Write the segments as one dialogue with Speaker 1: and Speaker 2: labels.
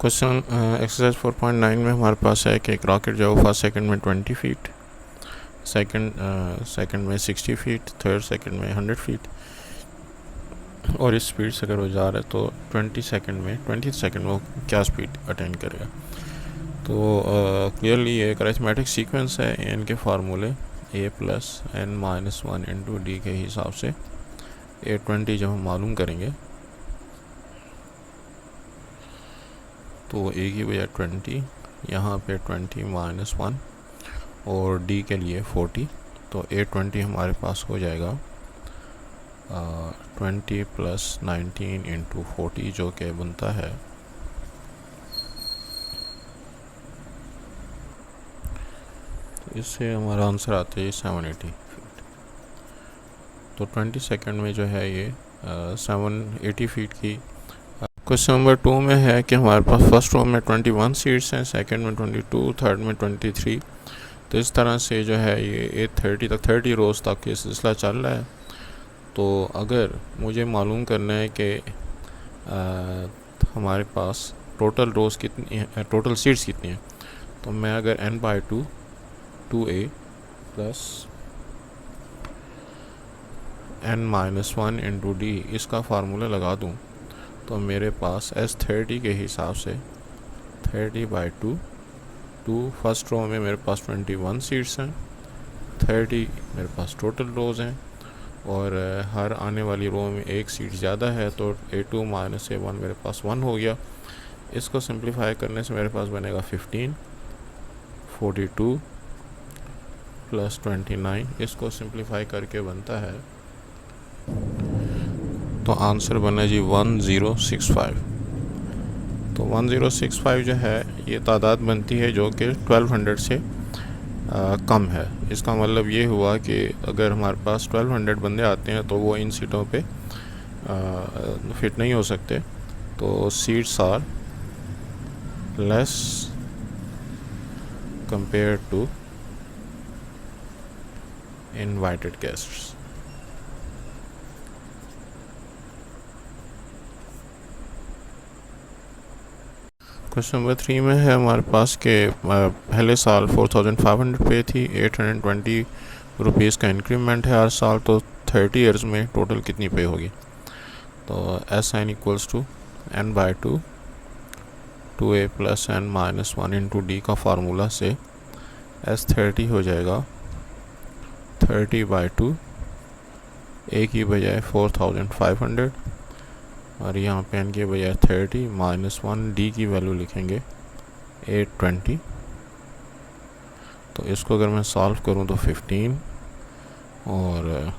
Speaker 1: Question exercise 4.9 में हमारे पास है कि एक रॉकेट जो है वो फर्स्ट सेकंड में 20 फीट, सेकंड में 60 फीट, थर्ड सेकंड में 100 फीट और इस स्पीड से अगर वो जा रहा है तो 20 सेकंड में वो क्या स्पीड अटेंड करेगा। तो क्लियरली ये एक अरिथमेटिक सीक्वेंस है। एन के फार्मूले a plus n minus one into d के हिसाब से A20 जब हम मालूम करेंगे तो a की बजाय 20, यहाँ पे 20 माइनस वन और d के लिए 40, तो A20 हमारे पास हो जाएगा 20 प्लस 19 इंटू 40 जो कि बनता है तो इससे हमारा आंसर आता है 780 फीट। तो 20 सेकंड में जो है ये 780 फीट की। क्वेश्चन नंबर 2 में है कि हमारे पास फर्स्ट रो में 21 सीट्स हैं, सेकंड में 22, थर्ड में 23। तो इस तरह से जो है ये 30 तक 30 रोज़ तक ये सिलसिला चल रहा है। तो अगर मुझे मालूम करना है कि हमारे पास टोटल रोज़ कितनी है, टोटल सीट्स कितनी हैं, तो मैं अगर n/2 2a plus n-1 into D इसका फार्मूला लगा दूं तो मेरे पास S30 के हिसाब से 30/2 फर्स्ट रो में मेरे पास 21 सीट्स हैं, 30 मेरे पास टोटल रोज़ हैं और हर आने वाली रो में एक सीट ज़्यादा है तो A2 माइनस A1 मेरे पास 1 हो गया। इसको सिंप्लीफाई करने से मेरे पास बनेगा 15, 42 प्लस 29। इसको सिंप्लीफाई करके बनता है तो आंसर बना जी 1065। तो 1065 जो है ये तादाद बनती है जो कि 1200 से कम है। इसका मतलब ये हुआ कि अगर हमारे पास 1200 बंदे आते हैं तो वो इन सीटों पे फिट नहीं हो सकते। तो seats are less compare to invited guests. Question number 3 में है हमारे पास के पहले साल 4500 पे थी, 820 रुपीज़ का इंक्रीमेंट है हर साल, तो 30 ईयर्स में टोटल कितनी पे होगी। तो S n equals to n/2 2a plus n-1 into d का फार्मूला से S30 हो जाएगा 30/2, a की बजाय 4500 और यहाँ पे n के बजाय 30 माइनस 1, डी की वैल्यू लिखेंगे 820। तो इसको अगर मैं सॉल्व करूँ तो 15 और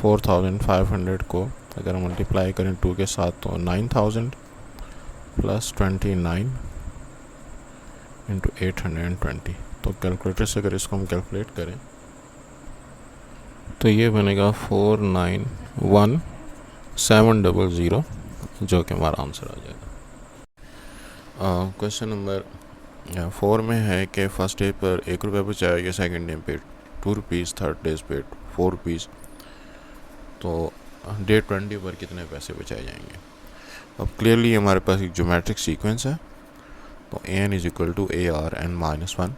Speaker 1: 4500 को अगर मल्टीप्लाई करें 2 के साथ तो 9000 प्लस 29 इंटू 820। तो कैलकुलेटर से अगर इसको हम कैलकुलेट करें तो ये बनेगा 491700 जो कि हमारा आंसर आ जाएगा। क्वेश्चन नंबर 4 में है कि फर्स्ट डे पर 1 रुपये बचाया, सेकंड डे पे 2 रुपीज़, थर्ड डे पे 4 रुपीज़, तो डे 20 पर कितने पैसे बचाए जाएंगे। अब क्लियरली हमारे पास एक ज्योमेट्रिक सीक्वेंस है। तो an is equal to AR n-1।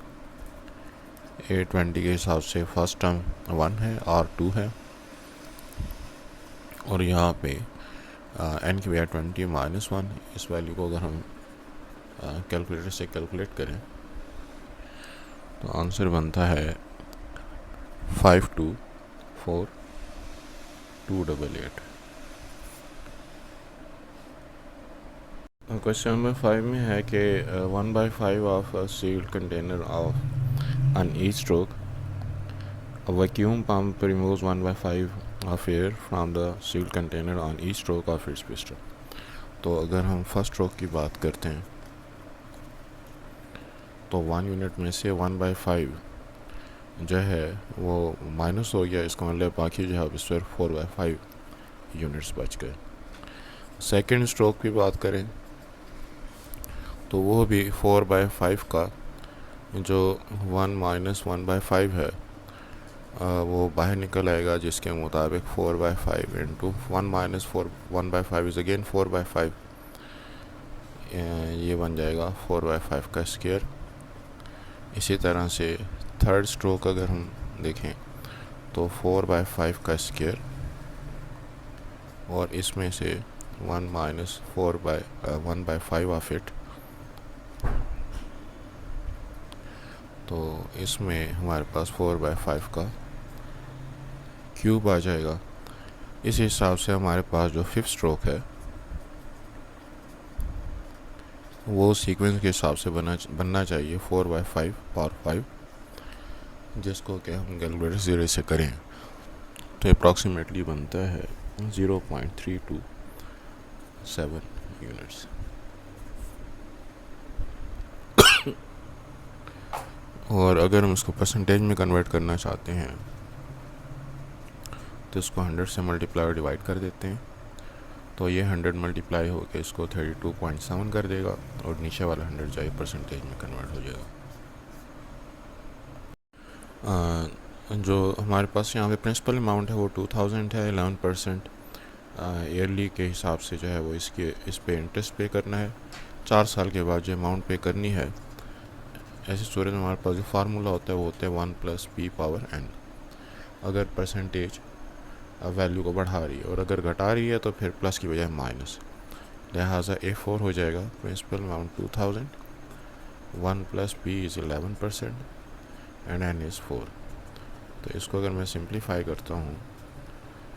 Speaker 1: A20 के हिसाब से फर्स्ट टर्म 1 है, R 2 है और यहाँ पे n की बजाय 20 माइनस 1। इस वैल्यू को अगर हम कैलकुलेटर से कैलकुलेट करें तो आंसर बनता है 524288। क्वेश्चन नंबर 5 में है कि 1/5 of a sealed container of an e-stroke, a vacuum pump removes 1/5 of air from the sealed container on each stroke of its piston। तो अगर हम फर्स्ट स्ट्रोक की बात करते हैं तो 1 यूनिट में से 1/5 जो है वो माइनस हो गया, इसका मतलब बाकी जो है अब सिर्फ 4/5 यूनिट्स बच गए। सेकेंड स्ट्रोक की बात करें तो वो भी 4/5 का जो 1 माइनस 1/5 है वो बाहर निकल आएगा, जिसके मुताबिक 4/5 इंटू 1 माइनस 1/5 इज़ अगेन 4/5। ये बन जाएगा 4/5 का स्क्वायर। इसी तरह से थर्ड स्ट्रोक अगर हम देखें तो 4/5 का स्क्वायर और इसमें से 1 माइनस 1/5 ऑफ इट, तो इसमें हमारे पास 4/5 का क्यूब आ जाएगा। इस हिसाब से हमारे पास जो फिफ्थ स्ट्रोक है वो सीक्वेंस के हिसाब से बनना चाहिए 4/5 पावर 5, जिसको कि हम कैलकुलेटर ज़ीरो से करें तो अप्रॉक्सीमेटली बनता है 0.327 यूनिट्स। और अगर हम इसको परसेंटेज में कन्वर्ट करना चाहते हैं तो इसको 100 से मल्टीप्लाई और डिवाइड कर देते हैं, तो ये 100 मल्टीप्लाई होकर इसको 32.7 कर देगा और नीचे वाला 100 जाए परसेंटेज में कन्वर्ट हो जाएगा। जो हमारे पास यहाँ पे प्रिंसिपल अमाउंट है वो 2000 है। 11% ईयरली के हिसाब से जो है वो इस पे इंटरेस्ट पे करना है। 4 साल के बाद जो अमाउंट पे करनी है, ऐसी सूरत में हमारे पास जो फार्मूला होता है वो होता है 1 + p⁻n। अगर परसेंटेज वैल्यू को बढ़ा रही है और अगर घटा रही है तो फिर प्लस की बजाय माइनस, लिहाजा A4 हो जाएगा principal amount 2000, 1 + p = 11% and n = 4। तो इसको अगर मैं सिंप्लीफाई करता हूँ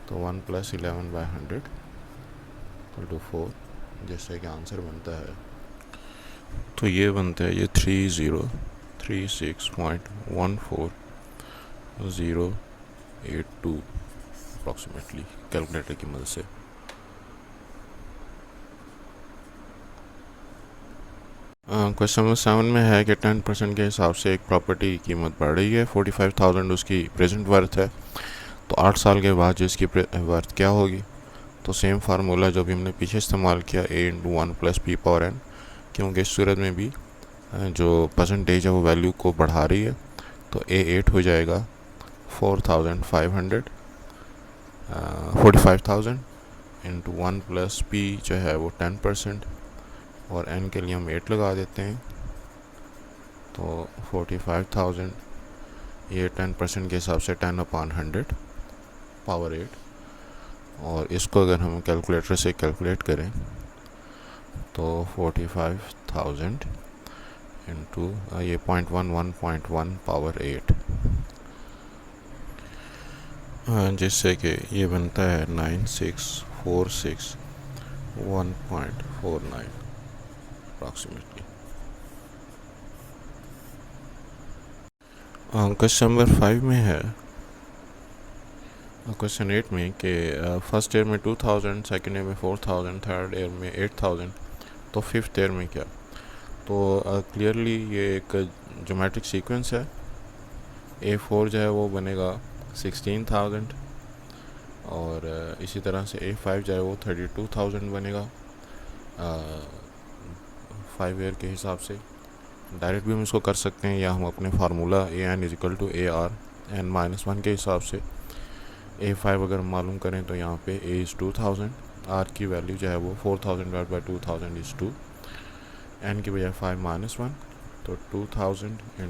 Speaker 1: तो 1 + 11/100 = 4, जैसे कि आंसर बनता है, तो ये बनता है ये 3036.14082 अप्रॉक्सीमेटली कैलकुलेटर की मदद से। क्वेश्चन नंबर 7 में है कि 10% के हिसाब से एक प्रॉपर्टी की कीमत बढ़ रही है, 45,000 उसकी प्रेजेंट वर्थ है, तो 8 साल के बाद जो इसकी वर्थ क्या होगी। तो सेम फार्मूला जो भी हमने पीछे इस्तेमाल किया, A × 1 + p⁻n, क्योंकि इस सूरत में भी जो परसेंटेज है वो वैल्यू को बढ़ा रही है, तो A8 हो जाएगा 45,000 × 1 + p जो है वो 10% और n के लिए हम 8 लगा देते हैं, तो 45,000 ये 10% के हिसाब से 10/100 पावर 8। और इसको अगर हम कैलकुलेटर से कैलकुलेट करें तो 45,000 इंटू ये 0.11.1 पावर 8, जिससे कि ये बनता है 9646.1.49 अप्रॉक्सीमेटली। क्वेश्चन नंबर 5 में है, क्वेश्चन 8 में कि फर्स्ट ईयर में 2000, सेकेंड ईयर में 4000, थर्ड ईयर में 8000, तो फिफ्थ ईयर में क्या। तो क्लियरली ये एक ज्योमेट्रिक सीक्वेंस है। A4 जो है वो बनेगा 16,000 और इसी तरह से A5 जो है वो 32,000 बनेगा 5 ईयर के हिसाब से। डायरेक्ट भी हम इसको कर सकते हैं या हम अपने फार्मूला AN = AR(n-1) के हिसाब से A5 अगर मालूम करें तो यहाँ पे A = 2000, R की वैल्यू जो है वो 4000/2000 = 2, n की बजाय 5 - 1, तो 2000 ×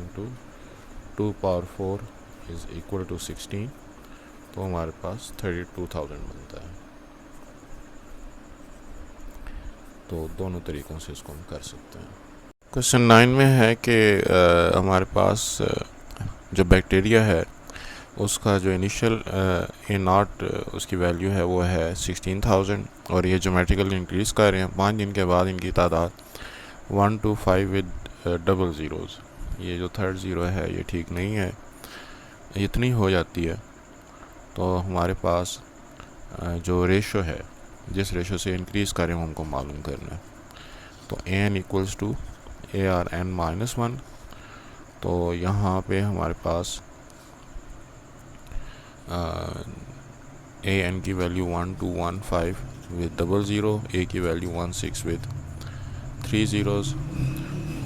Speaker 1: 2⁴ = 16, तो हमारे पास 32,000 बनता है। तो दोनों तरीक़ों से इसको हम कर सकते हैं। क्वेश्चन 9 में है कि हमारे पास जो बैक्टीरिया है उसका जो इनिशियल A0 उसकी वैल्यू है वो है 16,000 और ये ज्योमेट्रिकली इंक्रीज़ कर रहे हैं। 5 दिन के बाद इनकी तादाद 1 to 5 विद डबल ज़ीरोज़, ये जो थर्ड ज़ीरो है ये ठीक नहीं है, इतनी हो जाती है। तो हमारे पास जो रेशो है, जिस रेशो से इंक्रीज़ करें हमको मालूम करना है। तो n = ARn-1, तो यहाँ पे हमारे पास an की value 1 to 15 with double zero, a की वैल्यू 16 विद 3 ज़ीरोज़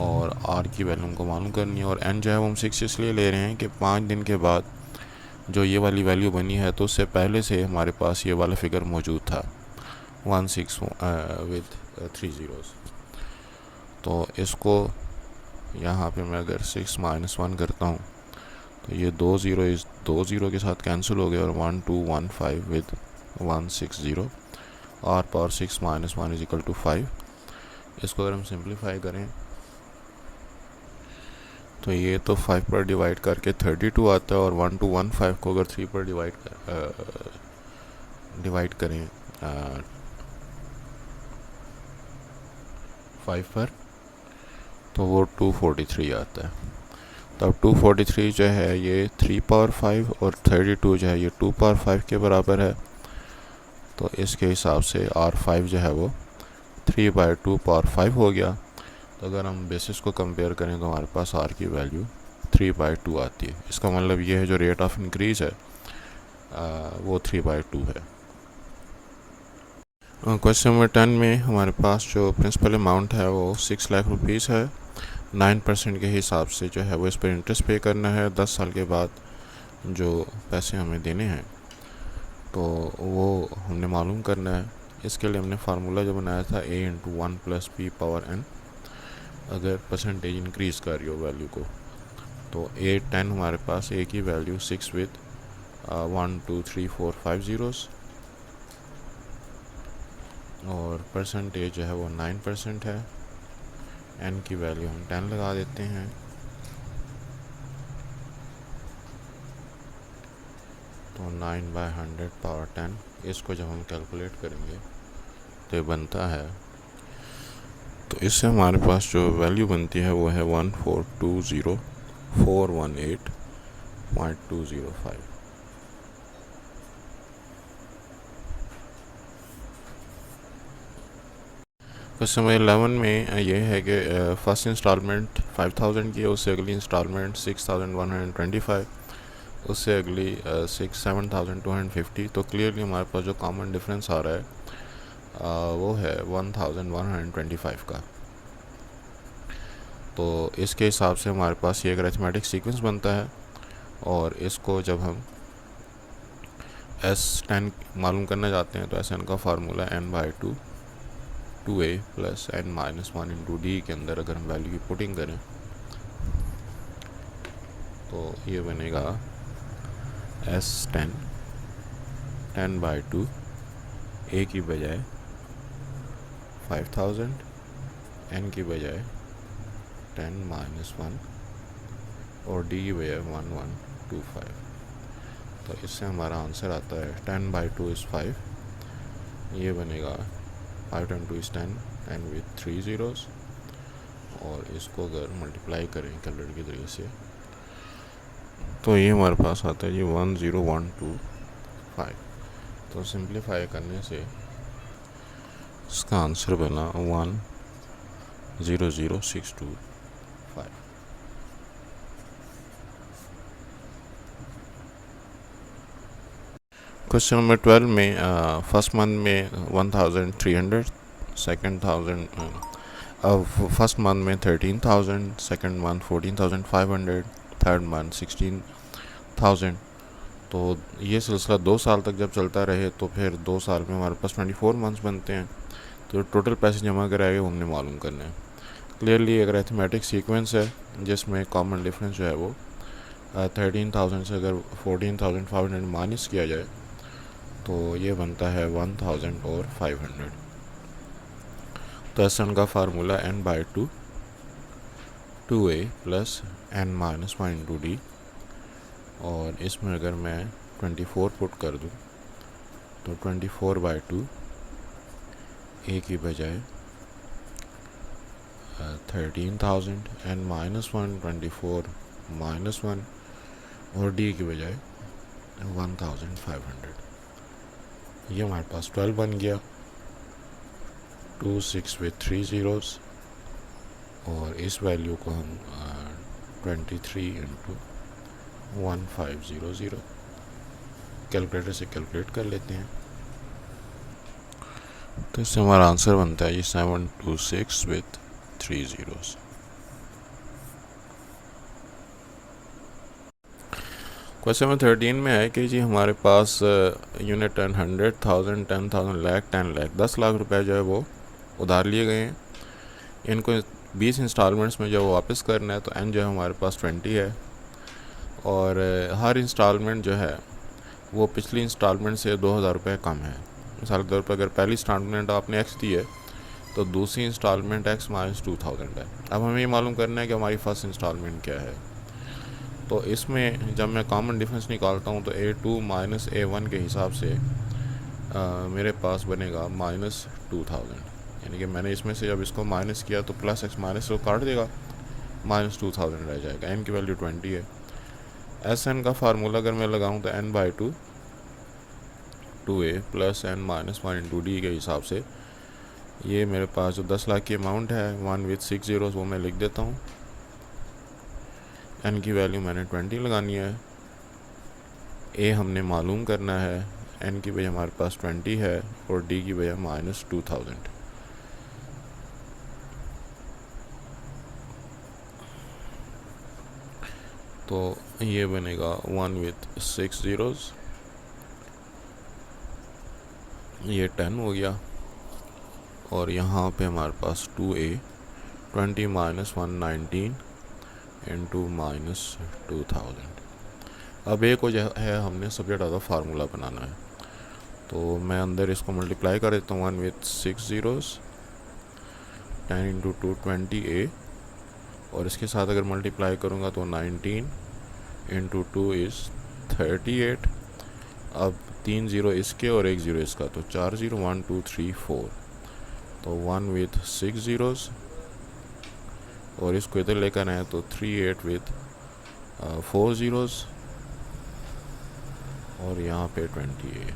Speaker 1: और r की वैल्यू हमको मालूम करनी है। और n जो है वो हम 6 इसलिए ले रहे हैं कि 5 दिन के बाद जो ये वाली वैल्यू बनी है तो उससे पहले से हमारे पास ये वाला फिगर मौजूद था 16 विद 3 ज़ीरोज़। तो इसको यहाँ पे मैं अगर 6 - 1 करता हूँ तो ये 2 ज़ीरो इस 2 ज़ीरो के साथ कैंसिल हो गया और 1215 with 160 r power 6 - 1 is equal to 5। इसको अगर हम सिंप्लीफाई करें तो ये तो 5 पर डिवाइड करके 32 आता है, और 1215 को अगर 3 पर डिवाइड करें 5 पर तो वो 243 आता है। तब 243 जो है ये 3 पावर 5 और 32 जो है ये 2 पावर 5 के बराबर है। तो इसके हिसाब से R5 जो है वो 3/2 पावर 5 हो गया। तो अगर हम बेसिस को कंपेयर करें तो हमारे पास R की वैल्यू 3/2 आती है। इसका मतलब ये है जो रेट ऑफ इंक्रीज़ है वो 3/2 है। क्वेश्चन नंबर 10 में हमारे पास जो प्रिंसिपल अमाउंट है वो 6 लाख रुपीज़ है। 9% के हिसाब से जो है वो इस पर इंटरेस्ट पे करना है। 10 साल के बाद जो पैसे हमें देने हैं तो वो हमने मालूम करना है। इसके लिए हमने फार्मूला जो बनाया था a × 1 + p पावर n, अगर परसेंटेज इंक्रीज़ कर रही हो वैल्यू को, तो a10 हमारे पास a की वैल्यू 6 विद 1 2 3 4 5 ज़ीरोज़, और परसेंटेज जो है वो 9% है। n की वैल्यू हम 10 लगा देते हैं। तो 9/100 पावर 10, इसको जब हम कैलकुलेट करेंगे तो ये बनता है, तो इससे हमारे पास जो वैल्यू बनती है वो है 1420418.205। क्वेश्चन नंबर 11 में ये है कि फर्स्ट इंस्टॉलमेंट 5000 की है, उससे अगली इंस्टॉलमेंट 6125, उससे अगली 7250। तो क्लियरली हमारे पास जो कॉमन डिफरेंस आ रहा है वो है 1125 का। तो इसके हिसाब से हमारे पास ये एक अरिथमेटिक सीक्वेंस बनता है, और इसको जब हम S10 मालूम करना चाहते हैं तो Sn का formula n/2 2a + n - 1 × d के अंदर अगर हम वैल्यू की पुटिंग करें तो ये बनेगा S10 10/2 a की बजाय 5000, n की बजाय 10 - 1 और d की बजाय 1125। तो इससे हमारा आंसर आता है 10/2 इज़ 5, ये बनेगा 5 × 2 इज़ 10, 10 विद 3 ज़ीरोज़, और इसको अगर मल्टीप्लाई करें कैलकुलेटर के ज़रिए से तो ये हमारे पास आता है जी 10125। तो सिंप्लीफाई करने से इसका आंसर बना 1000625। क्वेश्चन नंबर 12 में फर्स्ट मंथ में 1300, फर्स्ट मंथ में 13000, सेकंड मंथ 14500, थर्ड मंथ 16000। तो ये सिलसिला 2 साल तक जब चलता रहे तो फिर 2 साल में हमारे पास 24 मंथ्स बनते हैं। तो टोटल पैसे जमा कराए वो हमने मालूम करना है। क्लियरली एक अरिथमेटिक सीक्वेंस है जिसमें कॉमन डिफरेंस जो है वो 13,000 से अगर 14,500 माइनस किया जाए तो ये बनता है 1,500। तो Sn का formula n/2 2a + n - 1 × d, और इसमें अगर मैं 24 पुट कर दूँ तो 24/2 a की बजाय 13,000, n - 1 24 - 1 और d की बजाय 1,500। ये हमारे पास 12 बन गया। 2 6 विद 3 ज़ीरोज़, और इस वैल्यू को हम 23 × 1500 कैलकुलेटर से कैलकुलेट कर लेते हैं। तो इससे हमारा आंसर बनता है ये 726 विद 3 ज़ीरोज़। क्वेश्चन नंबर 13 में है कि जी हमारे पास यूनिट 10 100,000 10,000 लाख 10 लाख 10 लाख रुपए जो है वो उधार लिए गए हैं। इनको 20 इंस्टॉलमेंट्स में जब वापस करना है तो n जो है हमारे पास 20 है, और हर इंस्टॉलमेंट जो है वो पिछली इंस्टॉलमेंट से 2000 रुपये कम है। मिसाल के तौर पर अगर पहली इंस्टॉलमेंट आपने x दी है तो दूसरी इंस्टॉलमेंट x माइनस 2000 है। अब हमें ये मालूम करना है कि हमारी फर्स्ट इंस्टॉलमेंट क्या है। तो इसमें जब मैं कॉमन डिफरेंस निकालता हूँ तो A2 माइनस A1 के हिसाब से मेरे पास बनेगा माइनस 2000, यानी कि मैंने इसमें से जब इसको माइनस किया तो प्लस x माइनस को काट देगा, माइनस 2000 रह जाएगा। n की वैल्यू 20 है। Sn का फार्मूला अगर मैं लगाऊँ तो n/2 2a plus n minus 1 into d के हिसाब से ये मेरे पास जो 10 लाख की अमाउंट है 1 विथ 6 ज़ीरोज़ वो मैं लिख देता हूँ। n की वैल्यू मैंने 20 लगानी है, a हमने मालूम करना है, n की वजह हमारे पास 20 है और d की वजह माइनस 2000। तो ये बनेगा 1 विथ 6 ज़ीरोज़, ये 10 हो गया, और यहाँ पे हमारे पास 2a 20 माइनस 119 इंटू माइनस 2000। अब a को जो है हमने सब्जेक्ट ऑफ द फार्मूला बनाना है, तो मैं अंदर इसको मल्टीप्लाई कर देता हूँ 1 विथ 6 ज़ीरोज़, 10 इंटू 2 20a, और इसके साथ अगर मल्टीप्लाई करूँगा तो 19 इंटू 2 इज़ 38। अब 3 ज़ीरो इसके और 1 ज़ीरो इसका, तो 4 ज़ीरो 1 2 3 4, तो 1 विथ 6 ज़ीरोज़, और इसको इधर लेकर आए तो 38 विथ 4 ज़ीरोज़, और यहाँ पे 28।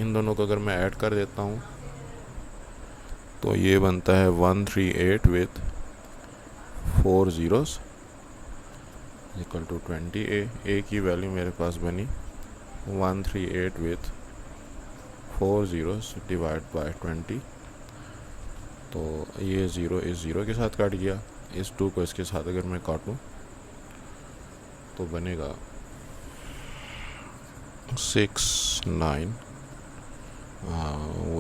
Speaker 1: इन दोनों को अगर मैं ऐड कर देता हूँ तो ये बनता है 138 with 4 zeros equal to 20a। a की वैल्यू मेरे पास बनी 138 विथ 4 ज़ीरोज़ डिवाइड बाय 20, तो ये ज़ीरो इस ज़ीरो के साथ काट गया, इस 2 को इसके साथ अगर मैं काटूँ तो बनेगा 69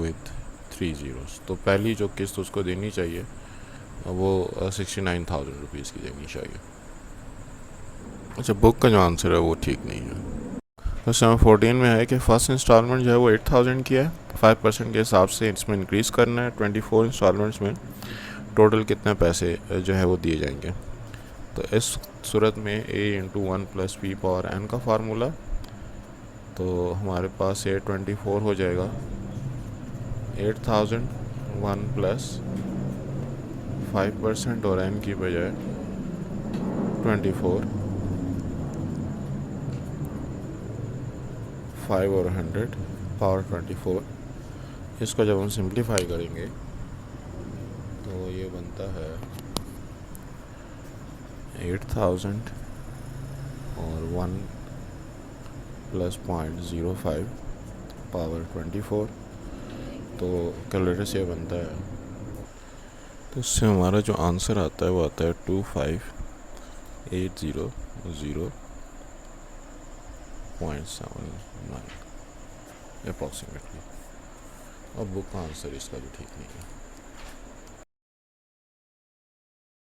Speaker 1: विथ 3 ज़ीरोज़। तो पहली जो किस्त उसको देनी चाहिए वो 69,000 रुपीज़ की देनी चाहिए। अच्छा, बुक का जो आंसर है वो ठीक नहीं है। क्वेश्चन 14 में है कि फर्स्ट इंस्टॉलमेंट जो है वो 8000 की है, 5% के हिसाब से इसमें इंक्रीज़ करना है। 24 इंस्टॉलमेंट्स में टोटल कितने पैसे जो है वो दिए जाएंगे। तो इस सूरत में a into 1 plus p power n का फार्मूला, तो हमारे पास ये 24 हो जाएगा 8000 1 प्लस 5% और n की बजाय 24 5 और 100 पावर 24। इसको जब हम सिंप्लीफाई करेंगे तो ये बनता है 8000 और 1 प्लस 0.05 पावर 24, तो कैलकुलेटर से बनता है। तो इससे हमारा जो आंसर आता है वो आता है 25800.79 अप्रॉक्सीमेटली। अब बुक का आंसर इसका भी ठीक नहीं है।